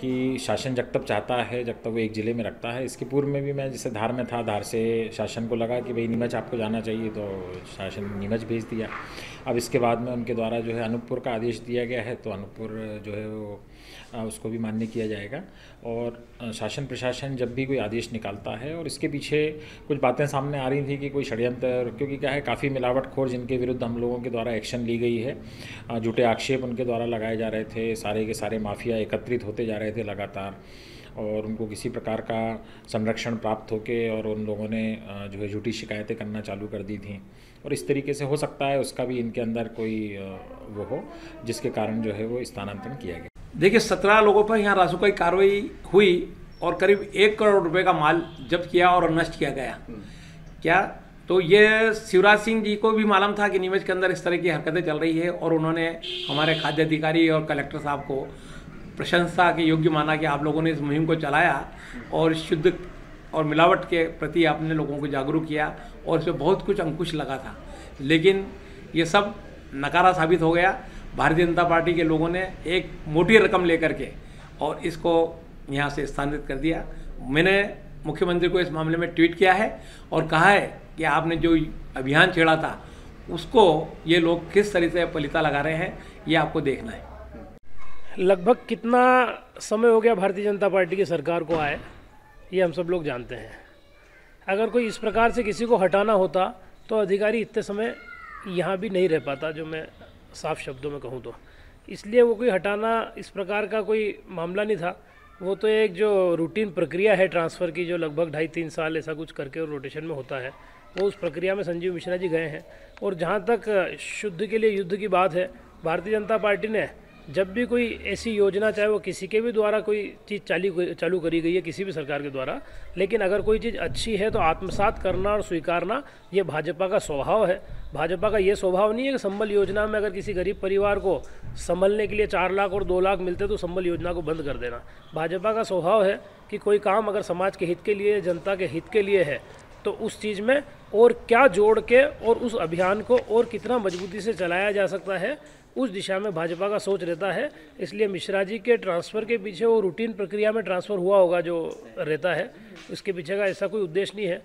कि शासन जब तक चाहता है, जब तक वो एक ज़िले में रखता है। इसके पूर्व में भी मैं जैसे धार में था, धार से शासन को लगा कि भाई नीमच आपको जाना चाहिए, तो शासन नीमच भेज दिया। अब इसके बाद में उनके द्वारा जो है अनूपपुर का आदेश दिया गया है, तो अनूपपुर जो है वो उसको भी मान्य किया जाएगा। और शासन प्रशासन जब भी कोई आदेश निकालता है, और इसके पीछे कुछ बातें सामने आ रही थी कि कोई षड्यंत्र, क्योंकि क्या है काफ़ी मिलावटखोर जिनके विरुद्ध हम लोगों के द्वारा एक्शन ली गई है, झूठे आक्षेप उनके द्वारा लगाए जा रहे थे, सारे के सारे माफिया एकत्रित होते जा रहे थे लगातार, और उनको किसी प्रकार का संरक्षण प्राप्त होके और उन लोगों ने जो है झूठी शिकायतें करना चालू कर दी थी। और इस तरीके से हो सकता है उसका भी इनके अंदर कोई वो हो, जिसके कारण जो है वो स्थानांतरण किया गया। देखिए, 17 लोगों पर यहाँ रासुका की कार्रवाई हुई और करीब 1 करोड़ रुपए का माल जब्त किया और नष्ट किया गया। क्या तो ये शिवराज सिंह जी को भी मालूम था कि नीमच के अंदर इस तरह की हरकतें चल रही है, और उन्होंने हमारे खाद्य अधिकारी और कलेक्टर साहब को प्रशंसा के योग्य माना कि आप लोगों ने इस मुहिम को चलाया और शुद्ध और मिलावट के प्रति आपने लोगों को जागरूक किया, और इसमें बहुत कुछ अंकुश लगा था। लेकिन ये सब नकारा साबित हो गया। भारतीय जनता पार्टी के लोगों ने एक मोटी रकम लेकर के और इसको यहाँ से स्थानांतरित कर दिया। मैंने मुख्यमंत्री को इस मामले में ट्वीट किया है और कहा है कि आपने जो अभियान छेड़ा था उसको ये लोग किस तरह से पलीता लगा रहे हैं, ये आपको देखना है। लगभग कितना समय हो गया भारतीय जनता पार्टी की सरकार को आए, ये हम सब लोग जानते हैं। अगर कोई इस प्रकार से किसी को हटाना होता तो अधिकारी इतने समय यहाँ भी नहीं रह पाता, जो मैं साफ शब्दों में कहूँ तो। इसलिए वो कोई हटाना इस प्रकार का कोई मामला नहीं था। वो तो एक जो रूटीन प्रक्रिया है ट्रांसफ़र की, जो लगभग 2.5-3 साल ऐसा कुछ करके और रोटेशन में होता है, वो उस प्रक्रिया में संजीव मिश्रा जी गए हैं। और जहाँ तक शुद्ध के लिए युद्ध की बात है, भारतीय जनता पार्टी ने जब भी कोई ऐसी योजना, चाहे वो किसी के भी द्वारा कोई चीज़ चालू करी गई है, किसी भी सरकार के द्वारा, लेकिन अगर कोई चीज़ अच्छी है तो आत्मसात करना और स्वीकारना ये भाजपा का स्वभाव है। भाजपा का ये स्वभाव नहीं है कि संबल योजना में अगर किसी गरीब परिवार को संभलने के लिए 4 लाख और 2 लाख मिलते तो संबल योजना को बंद कर देना। भाजपा का स्वभाव है कि कोई काम अगर समाज के हित के लिए, जनता के हित के लिए है, तो उस चीज़ में और क्या जोड़ के और उस अभियान को और कितना मजबूती से चलाया जा सकता है, उस दिशा में भाजपा का सोच रहता है। इसलिए मिश्रा जी के ट्रांसफ़र के पीछे वो रूटीन प्रक्रिया में ट्रांसफ़र हुआ होगा जो रहता है, उसके पीछे का ऐसा कोई उद्देश्य नहीं है।